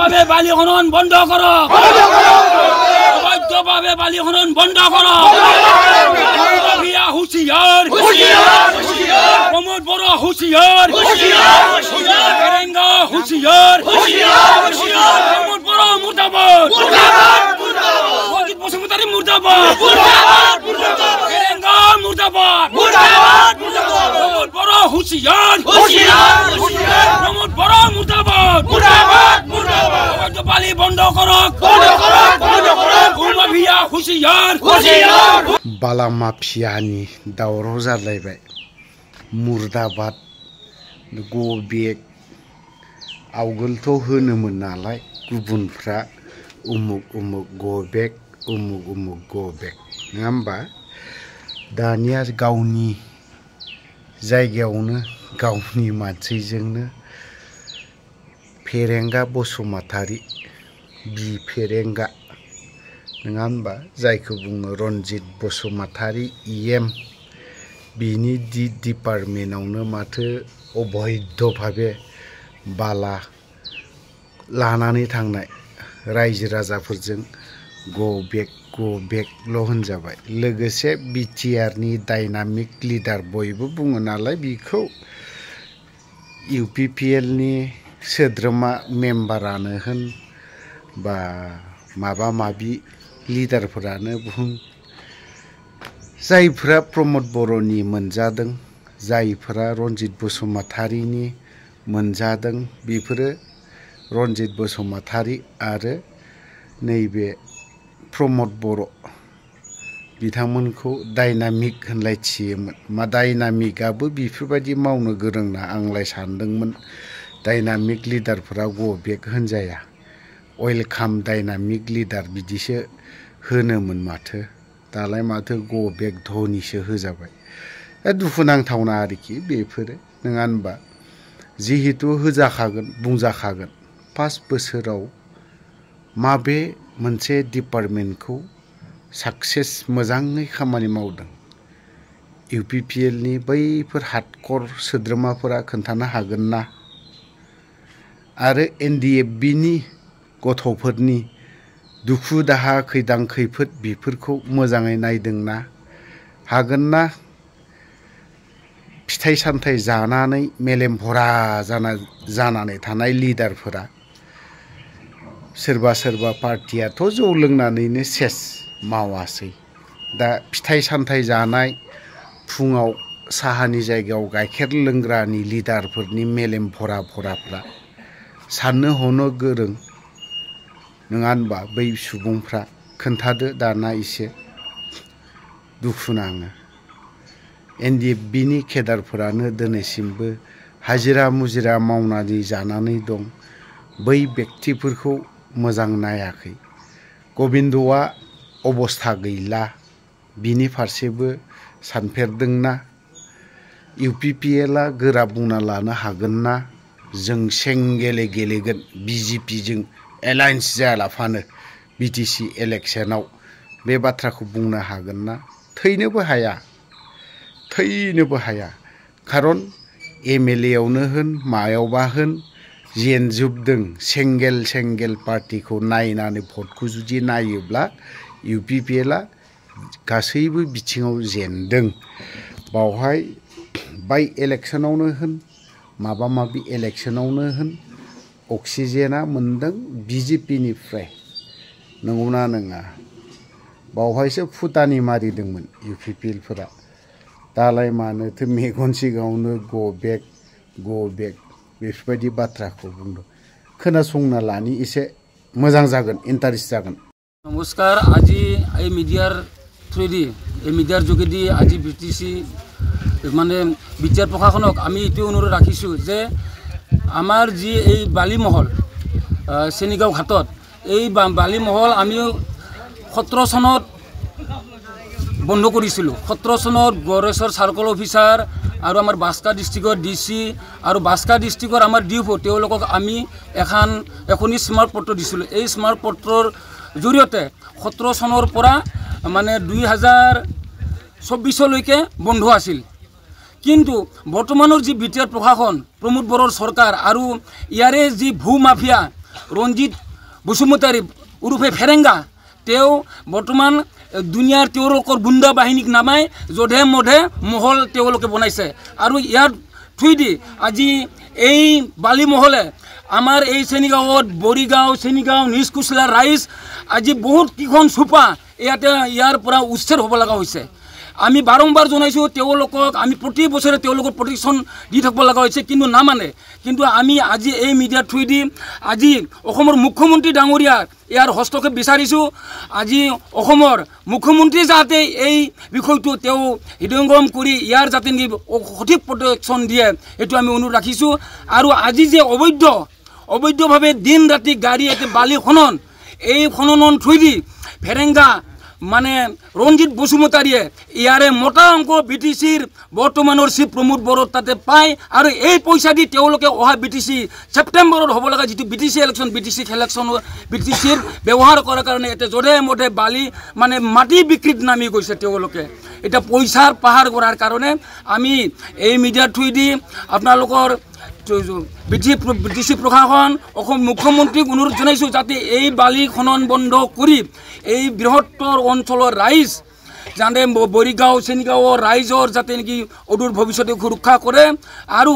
অবৈধভাবে বালি খনন বন্ধ করো অবৈধভাবে বালি খনন বন্ধ করো হুঁশিয়ার প্রমোদ বড় হুঁশিয়ার এরেঙ্গা হুঁশিয়ার প্রমোদ বড় মুর্দাবাদ অজিত বসুমতারি মুর্দাবাদ এরেঙ্গা মুর্দাবাদ প্রমোদ বড় হুঁশিয়ার প্রমোদ বড় মুর্দাবাদ অবৈধ বালি বন্ধ করো মাফিয়া হুঁশিয়ার बाला माफियानि दावराव जालायबाय मुर्दाबाद गो बेग आवगोलथ' होनोमोन नालाय गुबुनफ्रा उमुक उमुक गो बेग उमुक उमुक गो बेग नङा होमबा दानिया गावनि जायगायावनो गावनि मानसिजोंनो फेरेंगा बसुमतारी बि फेरेंगा नङा होनबा जायखौ बुङो रनजित बसुमतारी इएम बिनि डिपार्टमेन्टआवनो माथो अबैधभावे बाला लानानै थांनाय रायजो राजाफोरजों गो बेगल' होनजाबाय लोगोसे बिटिआरनि डायनामिक लिडार बयबो बुङो नालाय बिखौ इउपिपिएलनि सोद्रोमा मेम्बारानो होन बा माबा माबि लिडारफोरानो बुं जायफोरा प्रमोद बर'नि मोनजादों जायफोरा रनजित बसुमतारीनि मोनजादों बेफोरो रनजित बसुमतारी आरो नैबे प्रमोद बर' बिथांमोनखौ डायनामिक होनलायथियोमोन मा डायनामिकआबो बेफोरबायदि मावनो गोरोंना आंलाय सानदोंमोन डायनामिक लिडारफोरा गो बेग होनजाया वेलकाम डायनामिक लिडार बिदिसो होनोमोन माथो दालाय माथो गो बेग धनिसो होजाबाय दुखुनांथावना आरोखि बेफोरो नङा होनबा जिहेतु होजाखागोन बुंजाखागोन 5 बोसोराव माबे मोनसे डिपार्टमेन्टखौ साक्सेस मोजाङै खामानि मावदों इउपिपिएलनि बैफोर हार्डकर सोद्रोमाफोरा खोन्थानो हागोन ना आरो एनडिएफबिनि गथ'फोरनि दुखु दाहा खैदां खैफोद बेफोरखौ मोजाङै नायदोंना हागोन ना फिथाइ सामथाइ जानानै मेलेम भरा जानानै थानाय लिडारफोरा सोरबा सोरबा पार्टियाथ' जौ लोंनानैनो सेस मावासै दा फिथाइ सामथाइ जानाय फुङाव साहानि जायगायाव गाइखेर लोंग्रानि लिडारफोरनि मेलेम भराफ्रा साननो हनो गोरों नङा होनबा बै सुबुंफ्रा खोन्थादो दाना एसे दुखु नाङो एनडिएफबिनि केडारफोरानो दिनैसिमबो हाजिरा मुजिरा मावनानै जानानै दं बै व्यक्तिफोरखौ मोजां नायाखै गबिन्दआ अबस्था गैला बिनि फारसेबो सानफेरदोंना इउपिपिएलआ गोरा बुंना लानो हागोन ना जों सेंगेले गेलेगोन बिजेपिजों एलायन्स जायालाफानो बिटिसि इलेक्शनाव बे बाथ्राखौ बुंनो हागोन ना थैनोबो हाया खारन एमएलए आवनो होन मायावबा होन जेनजोबदों सेंगेल पार्टिखौ नायनानै भटखौ जुदि नायोब्ला इउपिपिएलआ गासैबो बिथिङाव जेनदों बावहाय बाय इलेक्शनावनो होन माबा माबि इलेक्शनावनो होन अक्सिजेना मोनदों बिजेपिनिफ्राय नंगौना नङा बावहायसो फुटानि मारिदोंमोन इउपिपिएलफोरा दालाय मानोथो मेगन सिगाङावनो गो बेग बेफोरबायदि बाथ्राखौ बुंदों खोनासंना लानि एसे मोजां जागोन इन्टारेस्ट जागोन नमस्कार আজি এই মিডিয়ার থ্ৰুদি এই মিডিয়াৰ যোগেদি আজি বিটিসি মানে বিচাৰ প্ৰশাসনক আমি এটো অনুৰোধ ৰাখিছো যে আমাৰ যি এই বালিমহল চেনিগাঁও ঘাটত এই বালিমহল আমি 17 চনত বন্ধ কৰিছিলো 17 চনত গড়েশ্বৰ সাৰ্কল অফিচাৰ আৰু আমাৰ বাস্কা ডিস্ট্ৰিক্টৰ ডিসি আৰু বাস্কা ডিস্ট্ৰিক্টৰ আমাৰ ডিউপো তেওঁলোকক আমি এখনি স্মাৰ্ট পত্ৰ দিছিলো এই স্মাৰ্ট পত্ৰৰ জৰিয়তে 17 চনৰ পৰা মানে 2024 লৈকে বন্ধ আছিল কিন্তু বৰ্তমানৰ যি বিটিআৰ প্ৰশাসন প্ৰমোদ বৰৰ সৰকাৰ আৰু ইয়াৰে যি ভূ মাফিয়া ৰঞ্জিত বসুমতাৰী উৰুফে ফেৰেংগা তেওঁ বৰ্তমান দুনিয়াৰ তেওঁলোকৰ গুণ্ডা বাহিনীক নামাই যধে মধে মহল তেওঁলোকে বনাইছে আৰু ইয়াৰ থ্ৰুদি আজি এই বালি মহলে আমাৰ এই চেনিগাঁৱত বৰিগাঁও চেনিগাঁও নিজ কুচলা ৰাইজ আজি বহুত কিখন চুপা ইয়াৰ পৰা উচ্ছেদ হ'ব লগা হৈছে আমি বাৰম্বাৰ জনাইছোঁ তেওঁলোকক আমি প্ৰতি বছৰে তেওঁলোকক প্ৰটেকশ্যন দি থাকিব লগা হৈছে কিন্তু নামানে কিন্তু আমি আজি এই মিডিয়াৰ থ্ৰুদি আজি অসমৰ মুখ্যমন্ত্ৰী ডাঙৰীয়াৰ ইয়াৰ হস্তক্ষেপ বিচাৰিছোঁ আজি অসমৰ মুখ্যমন্ত্ৰী যাতে এই বিষয়টো তেওঁ হৃদয়ঙ্গম কৰি ইয়াৰ যাতে সঠিক প্ৰটেকশ্যন দিয়ে এইটো আমি অনুৰোধ ৰাখিছোঁ আৰু আজি যে অবৈধভাৱে দিন ৰাতি গাড়ী এটি বালি খনন এই খননৰ থ্ৰুদি ফেৰেংগা মানে ৰঞ্জিত বসুমতাৰীয়ে ইয়াৰে মোটা অংক BTCৰ বৰ্তমানৰ চিফ প্ৰমোদ বড়ো তাতে পায় আৰু এই পইচা দি তেওঁলোকে অহা BTC ছেপ্টেম্বৰত হ'ব লগা যিটো BTC BTCৰ ব্যৱহাৰ কৰাৰ কাৰণে এতিয়া যধে মধে বালি মানে মাটি বিক্ৰীত নামি গৈছে তেওঁলোকে এতিয়া পইচাৰ পাহাৰ কৰাৰ কাৰণে আমি এই মিডিয়াৰ থ্ৰুদি আপোনালোকৰ BTC প্ৰশাসন অসম মুখ্যমন্ত্ৰীক অনুৰোধ জনাইছোঁ যাতে এই বালি খনন বন্ধ কৰি এই বৃহত্তৰ অঞ্চলৰ ৰাইজ যাতে বৰিগাঁও চেনিগাঁৱৰ ৰাইজৰ যাতে নেকি অদূৰ ভৱিষ্যতে সুৰক্ষা কৰে আৰু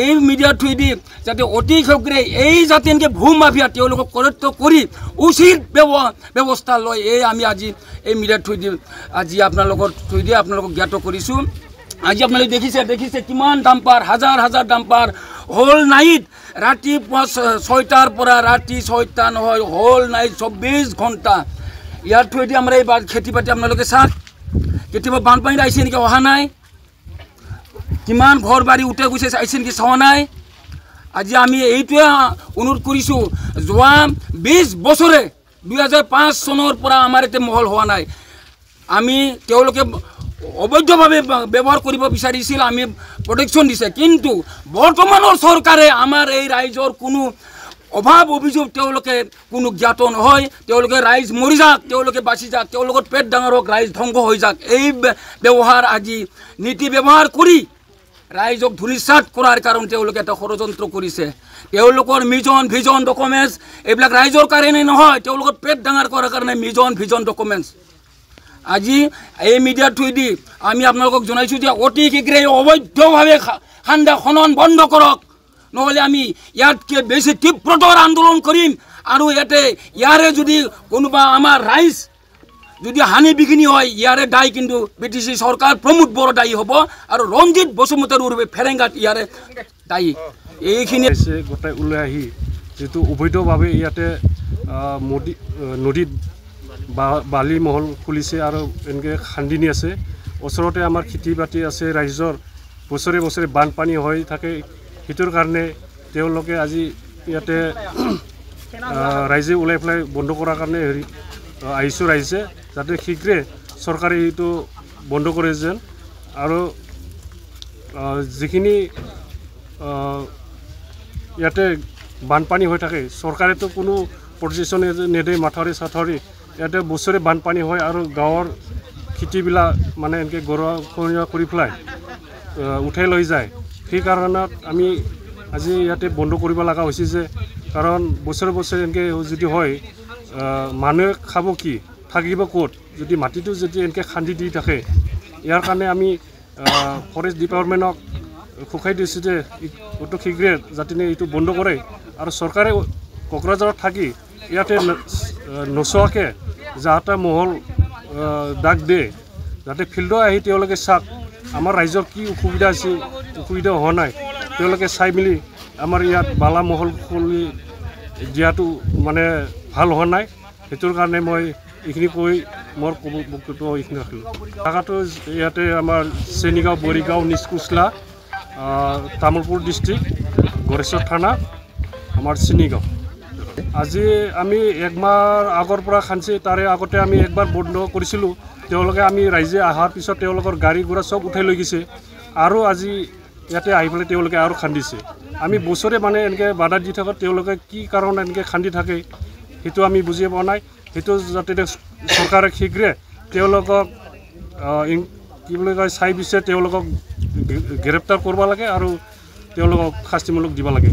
এই মিডিয়াৰ থ্ৰুদি যাতে অতি শীঘ্ৰে এই যাতে নেকি ভূ মাফিয়া তেওঁলোকক কৰায়ত্ব কৰি উচিত ব্যৱস্থা লয় এই আমি আজি এই মিডিয়াৰ থ্ৰুদি আজি আপোনালোকৰ থ্ৰুদি আপোনালোকক জ্ঞাত কৰিছোঁ আজি আপোনালোকে দেখিছে কিমান ডাম্পাৰ হাজাৰ ডাম্পাৰ হোল নাইট ৰাতিপুৱা 6টাৰ পৰা ৰাতি 6টা নহয় হোল নাইট 24 ঘণ্টা ইয়াৰ থ্ৰুদি আমাৰ এই খেতি বাতি আপোনালোকে চাওক কেতিয়াবা বানপানীত আহিছে নেকি অহা নাই কিমান ঘৰ বাৰী উঠে গৈছে আহিছে নেকি চোৱা নাই আজি আমি এইটোৱে অনুৰোধ কৰিছোঁ যোৱা 20 বছৰে 2005 চনৰ পৰা আমাৰ এতিয়া মহল হোৱা নাই আমি তেওঁলোকে অবৈধভাৱে ব্যৱহাৰ কৰিব বিচাৰিছিল আমি প্ৰটেকশ্যন দিছে কিন্তু বৰ্তমানৰ চৰকাৰে আমাৰ এই ৰাইজৰ কোনো অভাৱ অভিযোগ তেওঁলোকে কোনো জ্ঞাত নহয় তেওঁলোকে ৰাইজ মৰি যাওক তেওঁলোকে বাচি যাওক তেওঁলোকৰ পেট ডাঙৰ হওক ৰাইজ ধ্বংস হৈ যাওক এই ব্যৱহাৰ আজি নীতি ব্যৱহাৰ কৰি ৰাইজক ধূলিসাৎ কৰাৰ কাৰণে তেওঁলোকে এটা ষড়যন্ত্ৰ কৰিছে তেওঁলোকৰ মিজন ভিজন ডকুমেণ্টছ এইবিলাক ৰাইজৰ কাৰণে নহয় তেওঁলোকৰ পেট ডাঙৰ কৰাৰ কাৰণে মিজন ভিজন ডকুমেণ্টছ আজি এই মিডিয়াৰ থ্ৰুদি আমি আপোনালোকক জনাইছোঁ যে অতি শীঘ্ৰে অবৈধভাৱে খান্দা খনন বন্ধ কৰক নহ'লে আমি ইয়াতকৈ বেছি তীব্ৰতৰ আন্দোলন কৰিম আৰু ইয়াৰে যদি কোনোবা আমাৰ ৰাইজ যদি হানি বিঘিনি হয় ইয়াৰে দায়ী কিন্তু BTC চৰকাৰ প্ৰমোদ বড়ো দায়ী হ'ব আৰু ৰঞ্জিত বসুমতাৰী উৰুফে ফেৰেংগাত ইয়াৰে দায়ী এইখিনি গোটাই ওলাই আহি যিটো অবৈধভাৱে ইয়াতে নদীত বালি মহল খুলিছে আৰু এনেকৈ খান্দি নি আছে ওচৰতে আমাৰ খেতি বাতি আছে ৰাইজৰ বছৰে বানপানী হৈ থাকে সেইটোৰ কাৰণে তেওঁলোকে আজি ইয়াতে ৰাইজে ওলাই পেলাই বন্ধ কৰাৰ কাৰণে আহিছোঁ ৰাইজে যাতে শীঘ্ৰে চৰকাৰে এইটো বন্ধ কৰে যেন আৰু যিখিনি ইয়াতে বানপানী হৈ থাকে চৰকাৰেতো কোনো প্ৰটেকশ্যন নেদে মাথাউৰি চাথাউৰি ইয়াতে বছৰে বানপানী হয় আৰু গাঁৱৰ খেতিবিলাক মানে এনেকৈ গৰা কৰি পেলাই উঠাই লৈ যায় সেইকাৰণত আমি আজি ইয়াতে বন্ধ কৰিব লগা হৈছে যে কাৰণ বছৰে এনেকৈ যদি হয় মানুহে খাব কি থাকিব ক'ত যদি মাটিটো যদি এনেকৈ খান্দি দি থাকে ইয়াৰ কাৰণে আমি ফৰেষ্ট ডিপাৰ্টমেণ্টক শুকাই দিছোঁ যে অতি শীঘ্ৰে যাতে এইটো বন্ধ কৰে আৰু চৰকাৰে কোকৰাঝাৰত থাকি ইয়াতে নচোৱাকৈ যাতে মহল দাগ দিয়ে যাতে ফিল্ডত আহি তেওঁলোকে চাওক আমাৰ ৰাইজৰ কি অসুবিধা আছে অসুবিধা হোৱা নাই তেওঁলোকে চাই মেলি আমাৰ ইয়াত বালা মহল খুলি দিয়াটো মানে ভাল হোৱা নাই সেইটোৰ কাৰণে মই এইখিনি কৈ মোৰ বক্তব্য এইখিনি ৰাখিলোঁ জেগাটো ইয়াতে আমাৰ চেনিগাঁও বৰিগাঁও নিজ কুচলা তামোলপুৰ ডিষ্ট্ৰিক্ট গড়েশ্বৰ থানা আমাৰ চেনিগাঁও আজি আমি একমাহ আগৰ পৰা খান্দিছে তাৰে আগতে আমি একবাৰ বন্ধ কৰিছিলোঁ তেওঁলোকে আমি ৰাইজে অহাৰ পিছত তেওঁলোকৰ গাড়ী ঘোঁৰা চব উঠাই লৈ গৈছে আৰু আজি ইয়াতে আহি পেলাই তেওঁলোকে আৰু খান্দিছে আমি বছৰে মানে এনেকৈ বাধা দি থাকোঁ তেওঁলোকে কি কাৰণে এনেকৈ খান্দি থাকে সেইটো আমি বুজি পোৱা নাই সেইটো যাতে চৰকাৰে শীঘ্ৰে তেওঁলোকক কি বুলি কয় চাই বিচাৰে তেওঁলোকক গ্ৰেপ্তাৰ কৰিব লাগে আৰু তেওঁলোকক শাস্তিমূলক দিব লাগে